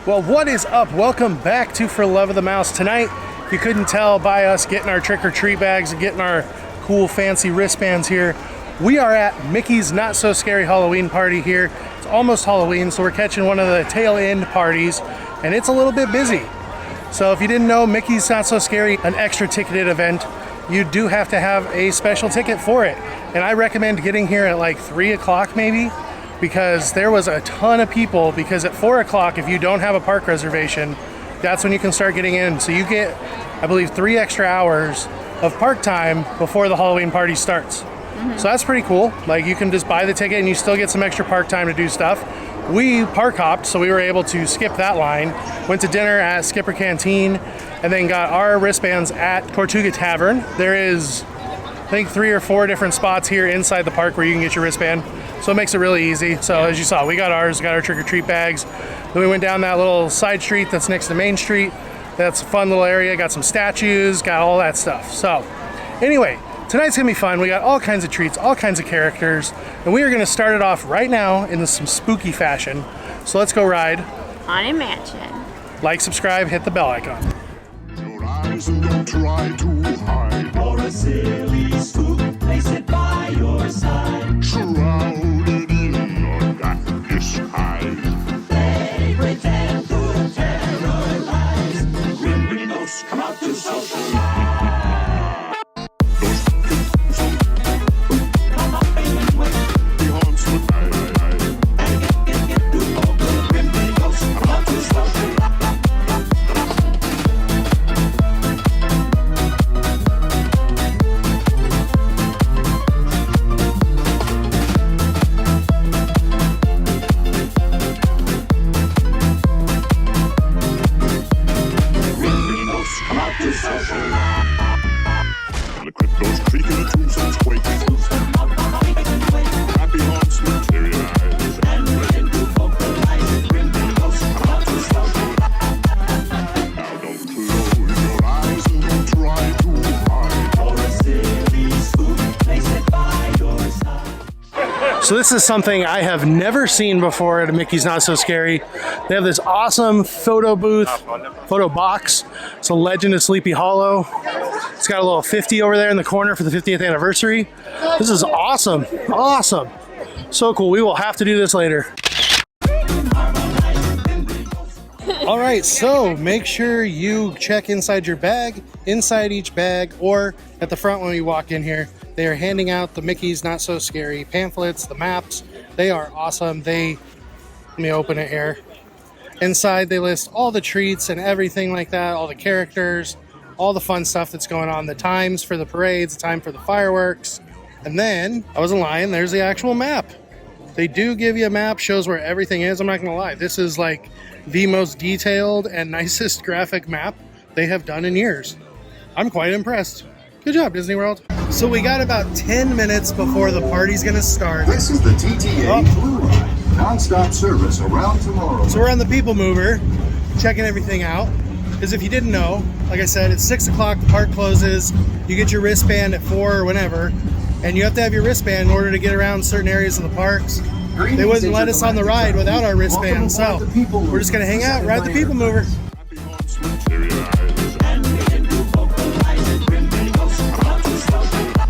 Well, what is up? Welcome back to For Love of the Mouse. Tonight, if you couldn't tell by us getting our trick-or-treat bags and getting our cool fancy wristbands here, we are at Mickey's Not So Scary Halloween party here. It's almost Halloween, so we're catching one of the tail end parties, and it's a little bit busy. So if you didn't know, Mickey's Not So Scary, an extra ticketed event, you do have to have a special ticket for it. And I recommend getting here at like 3 o'clock maybe, because there was a ton of people, because at 4 o'clock, if you don't have a park reservation, that's when you can start getting in. So you get, I believe, 3 extra hours of park time before the Halloween party starts. So that's pretty cool. Like, you can just buy the ticket and you still get some extra park time to do stuff. We park hopped, so we were able to skip that line. Went to dinner at Skipper Canteen, and then got our wristbands at Tortuga Tavern. There is, I think, 3 or 4 different spots here inside the park where you can get your wristband. So it makes it really easy. So as you saw, we got ours, got our trick-or-treat bags. Then we went down that little side street that's next to Main Street. That's a fun little area. Got some statues, got all that stuff. So anyway, tonight's gonna be fun. We got all kinds of treats, all kinds of characters, and we are gonna start it off right now in some spooky fashion. So let's go ride Haunted Mansion. Like, subscribe, hit the bell icon. Your eyes and don't try to hide. For a silly spook, place it by your side. Shrouded in a darkness hide. They pretend to terrorize. Grim windows come out to socialize. Come up and wait. He haunts the night. And get to poker. Grim windows come out to socialize. The cryptos creak and the tombstones quake. Happy haunts materialize. And begin to vocalize. Grim windows come out to socialize. Now don't close your eyes and don't try to hide. For a silly spook, place it by your side. So this is something I have never seen before at a Mickey's Not So Scary. They have this awesome photo booth, photo box. It's a Legend of Sleepy Hollow. It's got a little 50 over there in the corner for the 50th anniversary. This is awesome, awesome. So cool, we will have to do this later. All right, so make sure you check inside your bag, inside each bag, or at the front when we walk in here. They are handing out the Mickey's Not So Scary pamphlets, the maps. They are awesome. Let me open it here. Inside, they list all the treats and everything like that, all the characters, all the fun stuff that's going on, the times for the parades, the time for the fireworks. And then, I wasn't lying, there's the actual map. They do give you a map, shows where everything is. I'm not gonna lie, this is like the most detailed and nicest graphic map they have done in years. I'm quite impressed. Good job, Disney World. So we got about 10 minutes before the party's gonna start. This is the TTA Blue Line, non-stop service around tomorrow. So we're on the People Mover, checking everything out. Because if you didn't know, like I said, it's 6 o'clock, the park closes, you get your wristband at 4 or whenever, and you have to have your wristband in order to get around certain areas of the parks. They wouldn't let us on the ride without our wristband, so we're just gonna hang out, ride the People Mover. Happy haunts materialize. And begin to vocalize. Grim windows come out to socialize.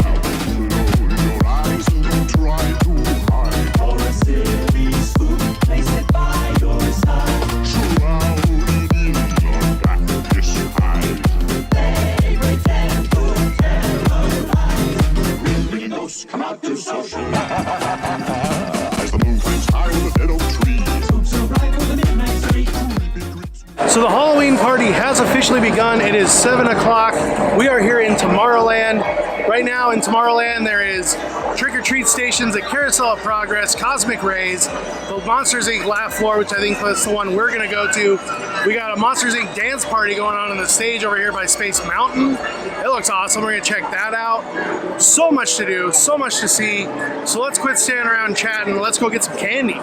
Close your eyes and don't try to hide. For a silly spook, place it by your side. Shrouded in a darkness hide. They pretend to terrorize. Grim windows come out to socialize. As the moon flames high with a dead oak tree. Spooks arrive on the midnight street. So the Halloween party has officially begun. It is 7 o'clock. We are here in Tomorrowland. Right now in Tomorrowland there is trick-or-treat stations at Carousel of Progress, Cosmic Rays, the Monsters Inc. Laugh Floor, which I think that's the one we're gonna go to. We got a Monsters Inc. dance party going on the stage over here by Space Mountain. It looks awesome. We're gonna check that out. So much to do, so much to see. So let's quit standing around chatting. Let's go get some candy.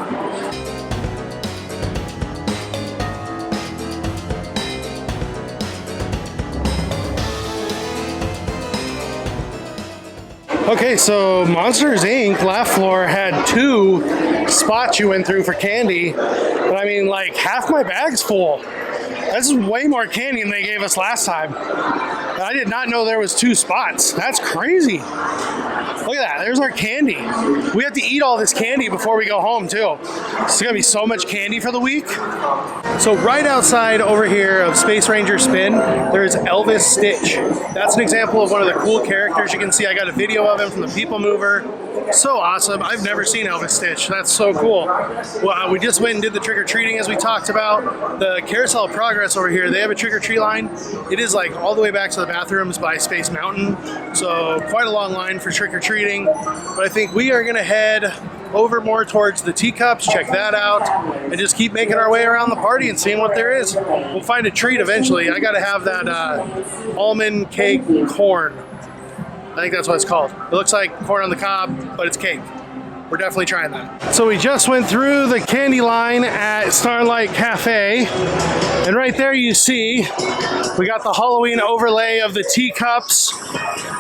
Okay, so Monsters Inc. Laugh Floor had 2 spots you went through for candy, but I mean, like, half my bag's full. This is way more candy than they gave us last time. I did not know there was 2 spots. That's crazy. Look at that, there's our candy. We have to eat all this candy before we go home too. It's gonna be so much candy for the week. So right outside over here of Space Ranger Spin, there is Elvis Stitch. That's an example of one of the cool characters you can see. I got a video of him from the People Mover. So awesome. I've never seen Elvis Stitch. That's so cool. Well, we just went and did the trick-or-treating as we talked about. The Carousel of Progress over here, they have a trick-or-treat line. It is like all the way back to the bathrooms by Space Mountain. So quite a long line for trick-or-treating. But I think we are gonna head over more towards the teacups, check that out, and just keep making our way around the party and seeing what there is. We'll find a treat eventually. I gotta have that almond cake corn. I think that's what it's called. It looks like corn on the cob, but it's cake. We're definitely trying that. So we just went through the candy line at Starlight Cafe, and right there you see we got the Halloween overlay of the teacups,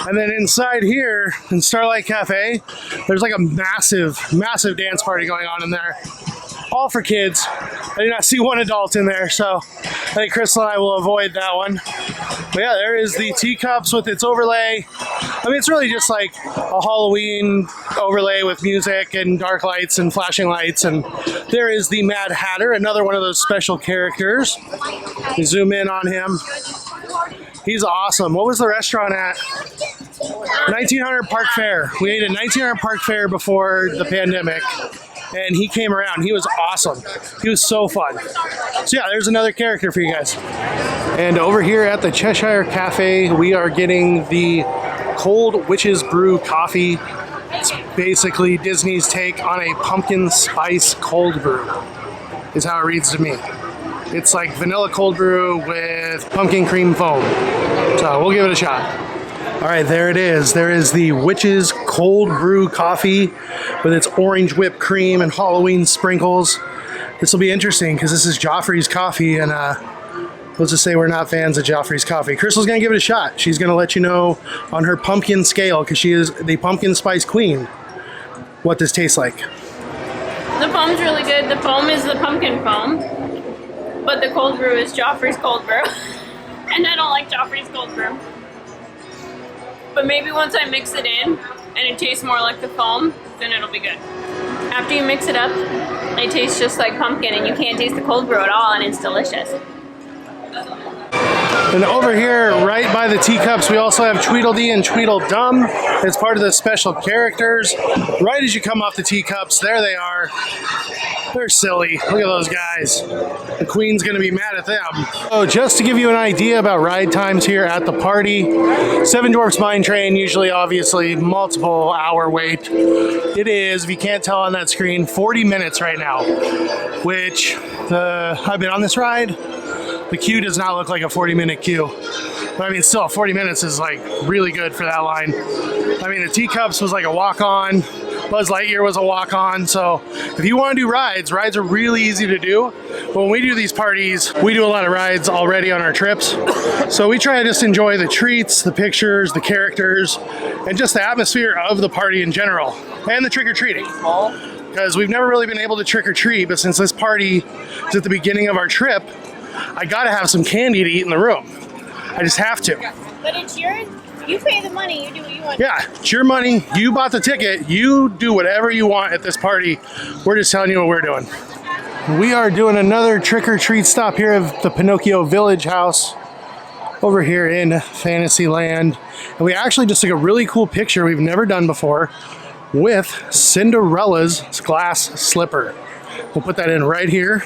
and then inside here in Starlight Cafe, there's like a massive dance party going on in there. All for kids. I did not see one adult in there, so I think Crystal and I will avoid that one. But yeah, there is the teacups with its overlay. I mean, it's really just like a Halloween overlay with music and dark lights and flashing lights. And there is the Mad Hatter, another one of those special characters. We zoom in on him. He's awesome. What was the restaurant at? 1900 Park Fair. We ate at 1900 Park Fair before the pandemic. And he came around. He was awesome. He was so fun. So yeah, there's another character for you guys. And over here at the Cheshire Cafe, we are getting the Cold Witch's Brew coffee. It's basically Disney's take on a pumpkin spice cold brew, is how it reads to me. It's like vanilla cold brew with pumpkin cream foam. So we'll give it a shot. All right, there it is. There is the Witch's Cold Brew coffee with its orange whipped cream and Halloween sprinkles. This will be interesting because this is Joffrey's coffee, and let's just say we're not fans of Joffrey's coffee. Crystal's gonna give it a shot. She's gonna let you know on her pumpkin scale, because she is the pumpkin spice queen, what this tastes like. The foam's really good. The foam is the pumpkin foam, but the cold brew is Joffrey's cold brew. And I don't like Joffrey's cold brew. But maybe once I mix it in and it tastes more like the foam, then it'll be good. After you mix it up, it tastes just like pumpkin, and you can't taste the cold brew at all, and it's delicious. And over here, right by the teacups, we also have Tweedledee and Tweedledum as part of the special characters. Right as you come off the teacups, there they are. They're silly. Look at those guys. The Queen's gonna be mad at them. So just to give you an idea about ride times here at the party, Seven Dwarfs Mine Train, usually obviously multiple hour wait. It is, if you can't tell on that screen, 40 minutes right now, which I've been on this ride. The queue does not look like a 40-minute queue. But I mean, still, 40 minutes is like really good for that line. I mean, the Teacups was like a walk-on. Buzz Lightyear was a walk-on. So if you want to do rides are really easy to do. But when we do these parties, we do a lot of rides already on our trips. So we try to just enjoy the treats, the pictures, the characters, and just the atmosphere of the party in general. And the trick-or-treating. Because we've never really been able to trick-or-treat, but since this party is at the beginning of our trip, I gotta have some candy to eat in the room. I just have to. But it's yours. You pay the money. You do what you want. Yeah, it's your money. You bought the ticket. You do whatever you want at this party. We're just telling you what we're doing. We are doing another trick-or-treat stop here at the Pinocchio Village House over here in Fantasyland. And we actually just took a really cool picture we've never done before with Cinderella's glass slipper. We'll put that in right here.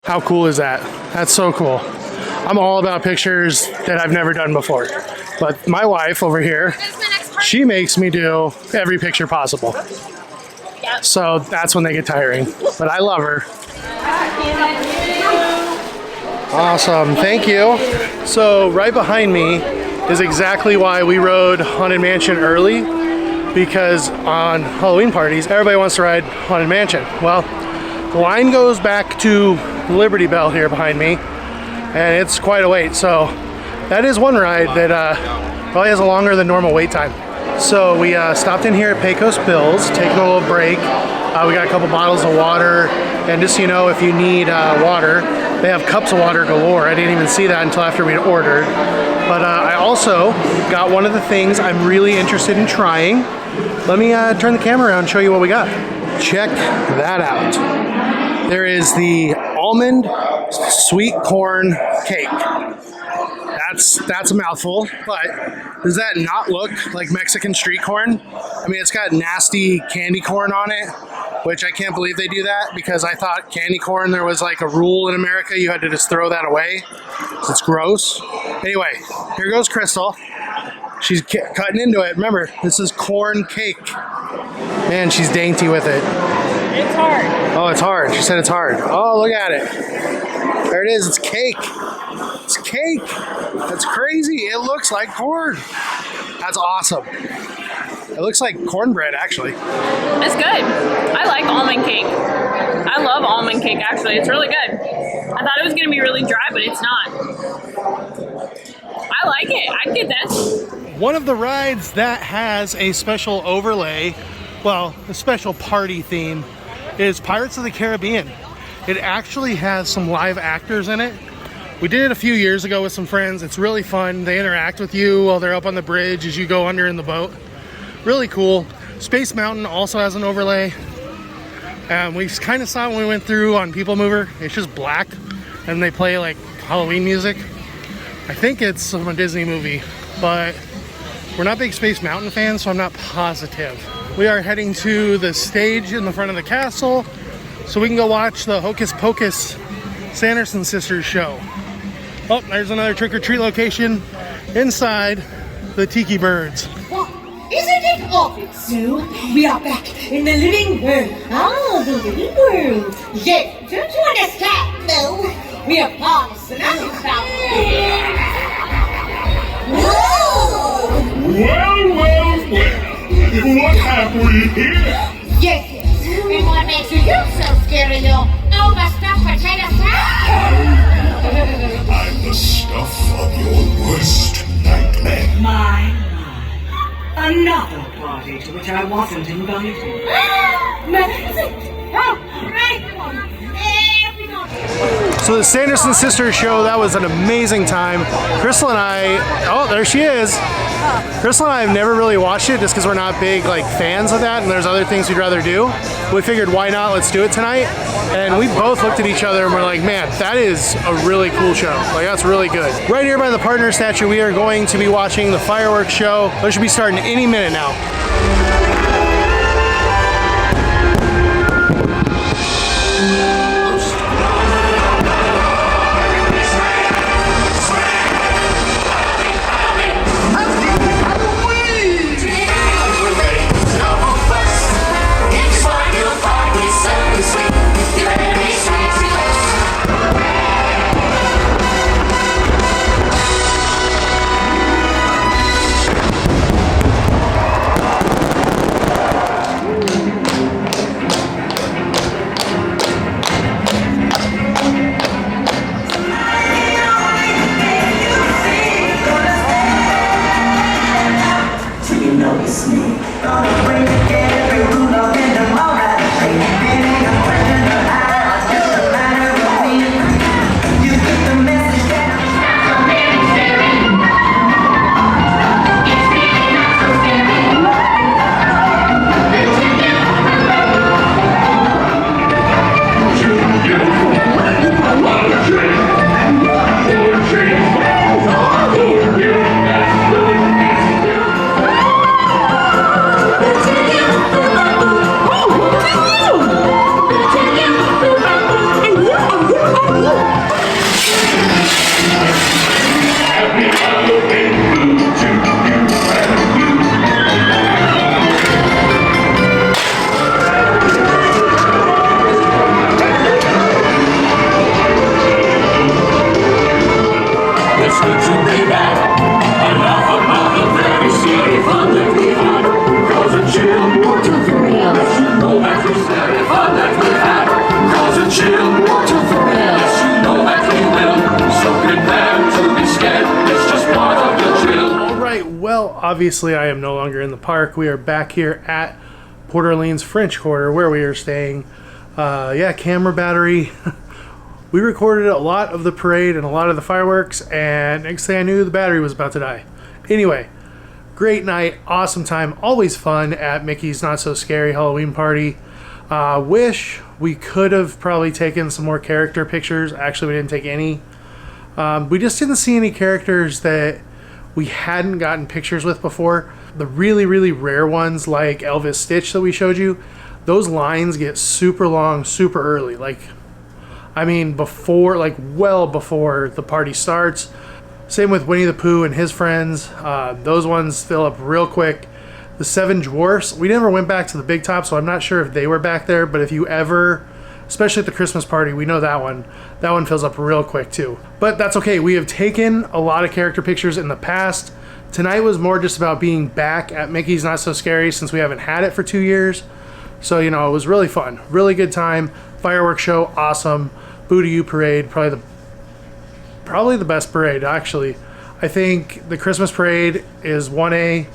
How cool is that? That's so cool. I'm all about pictures that I've never done before. But my wife over here, she makes me do every picture possible. So that's when they get tiring. But I love her. Awesome, thank you. So right behind me is exactly why we rode Haunted Mansion early, because on Halloween parties, everybody wants to ride Haunted Mansion. Well, the line goes back to Liberty Bell here behind me, and it's quite a wait. So that is one ride that Probably has a longer than normal wait time. So we stopped in here at Pecos Bill's, taking a little break. We got a couple bottles of water, and just so you know, if you need water, they have cups of water galore. I didn't even see that until after we'd ordered. But I also got one of the things I'm really interested in trying. Let me turn the camera around and show you what we got. Check that out. There is the almond sweet corn cake. That's a mouthful, but does that not look like Mexican street corn? I mean, it's got nasty candy corn on it, which I can't believe they do that, because I thought candy corn, there was like a rule in America, you had to just throw that away. It's gross. Anyway, here goes Crystal. She's cutting into it. Remember, this is corn cake. Man, she's dainty with it. It's hard. Oh, it's hard. She said it's hard. Oh, look at it. There it is. It's cake. It's cake. That's crazy. It looks like corn. That's awesome. It looks like cornbread, actually. It's good. I like almond cake. I love almond cake, actually. It's really good. I thought it was going to be really dry, but it's not. I like it. I get this. One of the rides that has a special overlay, well, a special party theme, is Pirates of the Caribbean. It actually has some live actors in it. We did it a few years ago with some friends. It's really fun. They interact with you while they're up on the bridge as you go under in the boat. Really cool. Space Mountain also has an overlay. We kind of saw it when we went through on People Mover. It's just black, and they play like Halloween music. I think it's from a Disney movie, but we're not big Space Mountain fans, so I'm not positive. We are heading to the stage in the front of the castle so we can go watch the Hocus Pocus Sanderson Sisters show. Oh, there's another trick-or-treat location inside the Tiki Birds. Isn't it obvious? So, we are back in the living world. Oh, the living world. Yes, don't you understand? No, we are harnessed and underground. Whoa! Well. What have we here? Yes. And what makes you so scary, you overstuffed potato salad? I'm the stuff of your worst nightmare. My. Another party to which I wasn't invited. So the Sanderson Sisters show, that was an amazing time. Crystal and I, oh, there she is. Crystal and I have never really watched it just because we're not big like fans of that, and there's other things we'd rather do. We figured, why not? Let's do it tonight. And we both looked at each other and we're like, man, that is a really cool show. Like, that's really good. Right here by the partner statue, we are going to be watching the fireworks show. Those should be starting any minute now. obviously I am no longer in the park. We are back here at Port Orleans French Quarter where we are staying. Yeah, camera battery. We recorded a lot of the parade and a lot of the fireworks, and next thing I knew, the battery was about to die. Anyway, great night, awesome time, always fun at Mickey's Not So Scary Halloween Party. Wish we could have probably taken some more character pictures. Actually, we didn't take any. We just didn't see any characters that we hadn't gotten pictures with before. The really, really rare ones like Elvis Stitch that we showed you, those lines get super long, super early. Like, I mean, before, like well before the party starts. Same with Winnie the Pooh and his friends. Those ones fill up real quick. The Seven Dwarfs, we never went back to the big top, so I'm not sure if they were back there, but if you ever, especially at the Christmas party, we know that one fills up real quick too. But that's okay, we have taken a lot of character pictures in the past. Tonight was more just about being back at Mickey's Not So Scary since we haven't had it for 2 years. So, you know, it was really fun, really good time. Fireworks show, awesome. Boo to You parade, probably the best parade, actually. I think the Christmas parade is 1A.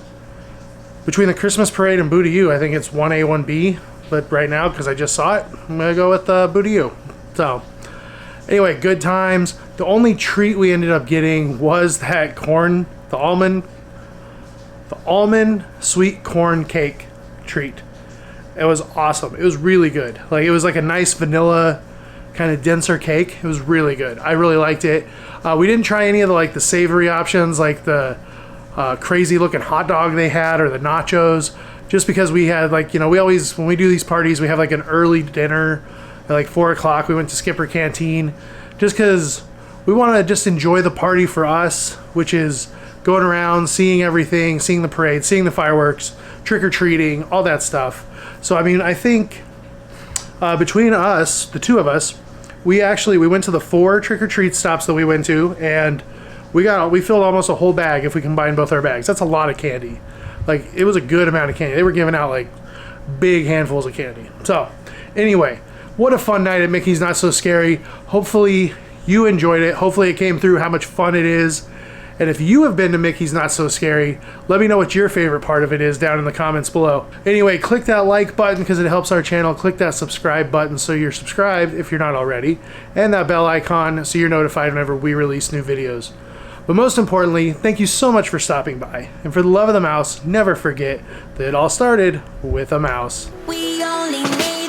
Between the Christmas parade and Boo to You, I think it's 1A, 1B. But right now, because I just saw it, I'm going to go with Boo to You. So, anyway, good times. The only treat we ended up getting was that corn, the almond sweet corn cake treat. It was awesome. It was really good. Like, it was like a nice vanilla kind of denser cake. It was really good. I really liked it. We didn't try any of the savory options, like the crazy looking hot dog they had or the nachos, just because we had we always, when we do these parties, we have like an early dinner at 4 o'clock. We went to Skipper Canteen just because we want to just enjoy the party for us, which is going around, seeing everything, seeing the parade, seeing the fireworks, trick-or-treating, all that stuff. So, I mean, I think between us, the two of us, we went to the 4 trick-or-treat stops that we went to, and we filled almost a whole bag if we combine both our bags. That's a lot of candy. Like, it was a good amount of candy. They were giving out big handfuls of candy. So, anyway, what a fun night at Mickey's Not So Scary. Hopefully you enjoyed it. Hopefully it came through how much fun it is. And if you have been to Mickey's Not So Scary, let me know what your favorite part of it is down in the comments below. Anyway, click that like button because it helps our channel. Click that subscribe button so you're subscribed if you're not already. And that bell icon so you're notified whenever we release new videos. But most importantly, thank you so much for stopping by. And for the love of the mouse, never forget that it all started with a mouse. We only need